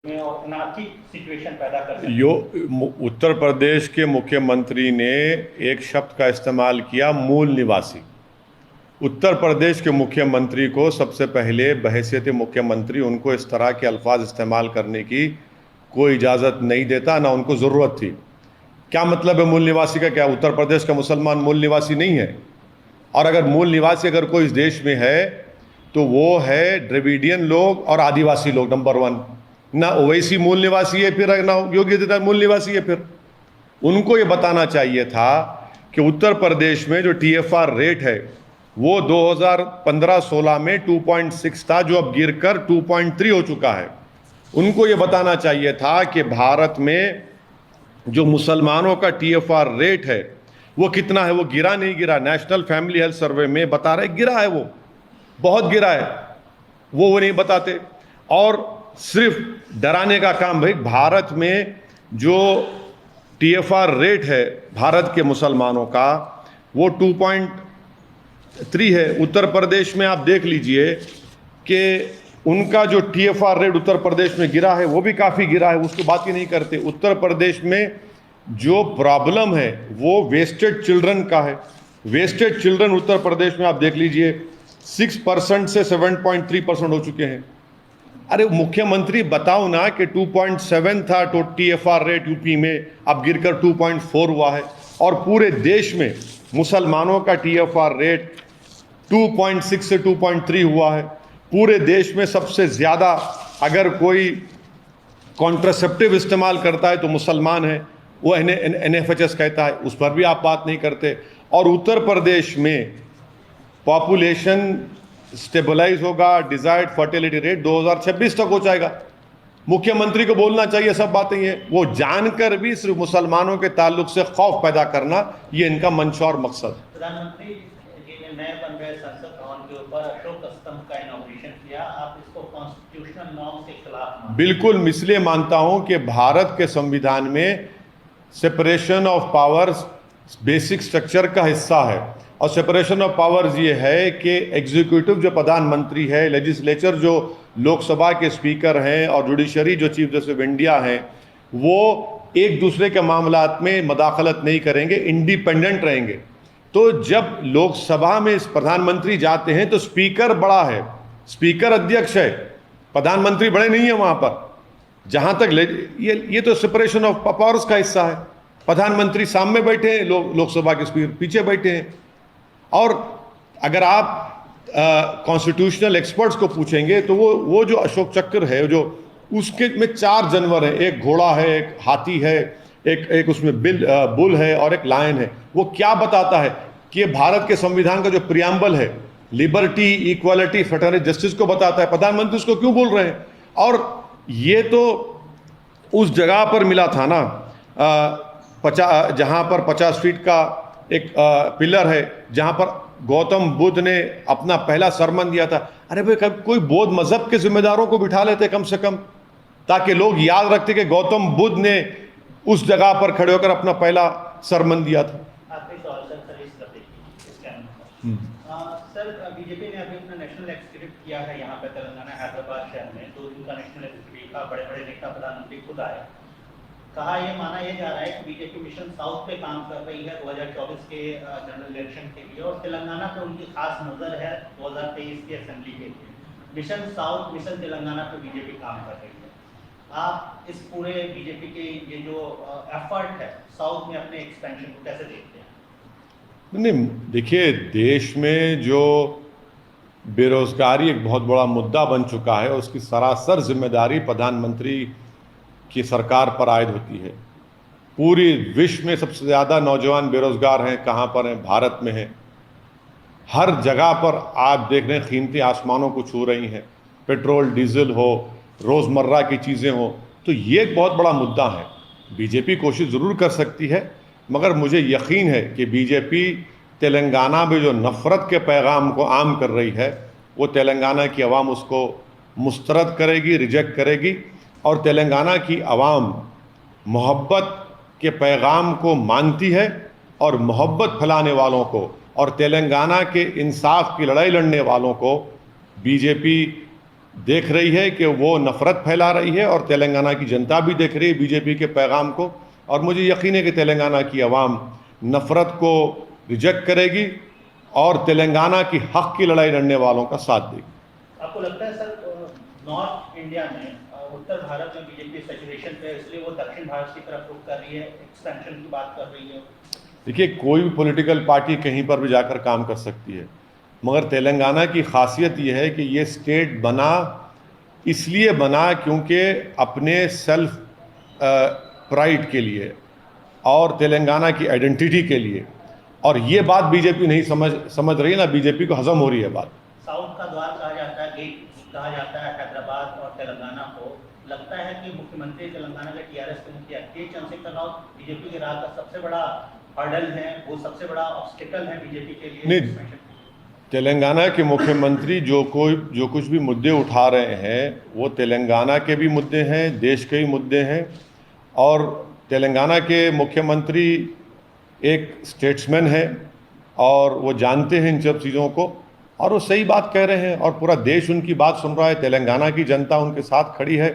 में और anarchy situation पैदा कर सकते यो उत्तर प्रदेश के मुख्यमंत्री ने एक शब्द का इस्तेमाल किया, मूल निवासी। उत्तर प्रदेश के मुख्यमंत्री को सबसे पहले बहैसियत मुख्यमंत्री उनको इस तरह के अल्फाज इस्तेमाल करने की कोई इजाज़त नहीं देता, ना उनको ज़रूरत थी। क्या मतलब है मूल निवासी का? क्या उत्तर प्रदेश का मुसलमान मूल निवासी नहीं है? और अगर मूल निवासी अगर कोई इस देश में है तो वो है द्रविडियन लोग और आदिवासी लोग, नंबर वन। ना ओवैसी मूल निवासी है, फिर ना योगी आदित्यनाथ मूल निवासी है। फिर उनको ये बताना चाहिए था कि उत्तर प्रदेश में जो TFR रेट है वो 2015-16 में 2.6 था, जो अब गिरकर 2.3 हो चुका है। उनको ये बताना चाहिए था कि भारत में जो मुसलमानों का TFR रेट है वो कितना है। वो गिरा नहीं गिरा, नेशनल फैमिली हेल्थ सर्वे में बता रहे गिरा है, वो बहुत गिरा है, वो नहीं बताते। और सिर्फ डराने का काम। भाई, भारत में जो TFR रेट है भारत के मुसलमानों का वो 2.3 है। उत्तर प्रदेश में आप देख लीजिए कि उनका जो TFR रेट उत्तर प्रदेश में गिरा है वो भी काफ़ी गिरा है, उसकी बात ही नहीं करते। उत्तर प्रदेश में जो प्रॉब्लम है वो वेस्टेड चिल्ड्रन का है। वेस्टेड चिल्ड्रन उत्तर प्रदेश में आप देख लीजिए 6% से 7.3% हो चुके हैं। अरे मुख्यमंत्री बताओ ना कि 2.7 था तो TFR रेट यूपी में, अब गिरकर 2.4 हुआ है। और पूरे देश में मुसलमानों का TFR रेट 2.6 से 2.3 हुआ है। पूरे देश में सबसे ज़्यादा अगर कोई कॉन्ट्रासेप्टिव इस्तेमाल करता है तो मुसलमान है, वो NFHS कहता है, उस पर भी आप बात नहीं करते। और उत्तर प्रदेश में पॉपुलेशन स्टेबलाइज होगा, डिजायर्ड फर्टिलिटी रेट 2026 तक हो जाएगा। मुख्यमंत्री को बोलना चाहिए सब बातें। ये वो जानकर भी सिर्फ मुसलमानों के ताल्लुक से खौफ पैदा करना, ये इनका मंशा और मकसद है। प्रधानमंत्री जी ने नए बन रहे संसद भवन के ऊपर अशोक स्तंभ का इनॉग्रेशन किया, आप इसको कॉन्स्टिट्यूशनल नॉर्म के खिलाफ मानते? बिल्कुल, इसलिए मानता हूं कि भारत के संविधान में separation of powers basic structure का हिस्सा है। और सेपरेशन ऑफ पावर्स ये है कि एग्जीक्यूटिव जो प्रधानमंत्री है, लेजिस्लेचर जो लोकसभा के स्पीकर हैं और जुडिशरी जो चीफ जस्टिस ऑफ इंडिया हैं, वो एक दूसरे के मामलात में मदाखलत नहीं करेंगे, इंडिपेंडेंट रहेंगे। तो जब लोकसभा में प्रधानमंत्री जाते हैं तो स्पीकर बड़ा है, स्पीकर अध्यक्ष है, प्रधानमंत्री बड़े नहीं है वहाँ पर। जहाँ तक ये तो सेपरेशन ऑफ पावर्स का हिस्सा है। प्रधानमंत्री सामने बैठे हैं, लोकसभा के स्पीकर पीछे बैठे हैं। और अगर आप कॉन्स्टिट्यूशनल एक्सपर्ट्स को पूछेंगे तो वो जो अशोक चक्र है, जो उसके में 4 जानवर हैं, एक घोड़ा है, एक हाथी है, एक उसमें बुल है और एक लायन है। वो क्या बताता है कि भारत के संविधान का जो प्रियम्बल है, लिबर्टी, इक्वालिटी, फ्रेटर्निटी, जस्टिस को बताता है। प्रधानमंत्री उसको क्यों बोल रहे हैं? और ये तो उस जगह पर मिला था ना, जहाँ पर 50 फीट का एक पिलर है, जहाँ पर गौतम बुद्ध ने अपना पहला सरमन दिया था। अरे भाई, कोई बौद्ध मजहब के जिम्मेदारों को बिठा लेते कम से कम, ताकि लोग याद रखते कि गौतम बुद्ध ने उस जगह पर खड़े होकर अपना पहला सरमन दिया था। सर, बीजेपी ने अभी अपना नेशनल एग्जीक्यूटिव किया है यहाँ पे तेलंगाना हैदराबाद शहर में, 2 दिन का नेशनल एग्जीक्यूटिव का, बड़े बड़े नेता प्रधानमंत्री खुद आए। कहा ये माना यह जा रहा है कि बीजेपी मिशन साउथ पे काम कर रही है 2024 के जनरल इलेक्शन के लिए, और तेलंगाना पे उनकी खास नजर है 2023 की असेंबली के लिए। मिशन साउथ, मिशन तेलंगाना पे बीजेपी काम कर रही है। आप इस पूरे बीजेपी के ये जो एफर्ट है साउथ में अपने एक्सपेंशन को कैसे देखते हैं? नहीं, देखिए, देश में जो बेरोजगारी एक बहुत बड़ा मुद्दा बन चुका है, उसकी सरासर जिम्मेदारी प्रधानमंत्री की सरकार पर आयद होती है। पूरी विश्व में सबसे ज़्यादा नौजवान बेरोजगार हैं, कहाँ पर हैं? भारत में हैं। हर जगह पर आप देख रहे हैं कीमतें आसमानों को छू रही हैं, पेट्रोल डीजल हो, रोज़मर्रा की चीज़ें हो। तो ये एक बहुत बड़ा मुद्दा है। बीजेपी कोशिश ज़रूर कर सकती है, मगर मुझे यकीन है कि बीजेपी तेलंगाना में जो नफ़रत के पैगाम को आम कर रही है, वो तेलंगाना की आवाम उसको मुस्तरद करेगी, रिजेक्ट करेगी। और तेलंगाना की आवाम मोहब्बत के पैगाम को मानती है, और मोहब्बत फैलाने वालों को और तेलंगाना के इंसाफ की लड़ाई लड़ने वालों को बीजेपी देख रही है कि वो नफरत फैला रही है और तेलंगाना की जनता भी देख रही है बीजेपी के पैगाम को। और मुझे यकीन है कि तेलंगाना की आवाम नफरत को रिजेक्ट करेगी और तेलंगाना की हक की लड़ाई लड़ने वालों का साथ देगी। आपको लगता है सर नॉर्थ इंडिया में उत्तर भारत में बीजेपी सैचुरेशन पे है, इसलिए वो दक्षिण भारत की तरफ रुख कर रही है, एक्सपेंशन की बात कर रही है? देखिए, कोई भी पॉलिटिकल पार्टी कहीं पर भी जाकर काम कर सकती है, मगर तेलंगाना की खासियत यह है कि ये स्टेट बना इसलिए बना क्योंकि अपने सेल्फ प्राइड के लिए और तेलंगाना की आइडेंटिटी के लिए। और ये बात बीजेपी नहीं समझ रही है, ना बीजेपी को हजम हो रही है बात। साउथ का द्वार कहा जाता है, गेट कहा जाता है हैदराबाद और तेलंगाना को। लगता है कि मुख्यमंत्री तेलंगाना के टीआरएस के मुखिया के चंद्रशेखर राव बीजेपी के राह का सबसे बड़ा हर्डल है, वो सबसे बड़ा ऑब्स्टिकल है बीजेपी के लिए? नहीं, तेलंगाना के मुख्यमंत्री जो कुछ भी मुद्दे उठा रहे हैं वो तेलंगाना के भी मुद्दे हैं, देश के भी मुद्दे हैं। और तेलंगाना के मुख्यमंत्री एक स्टेट्समैन है और वो जानते हैं इन सब चीज़ों को, और वो सही बात कह रहे हैं और पूरा देश उनकी बात सुन रहा है। तेलंगाना की जनता उनके साथ खड़ी है।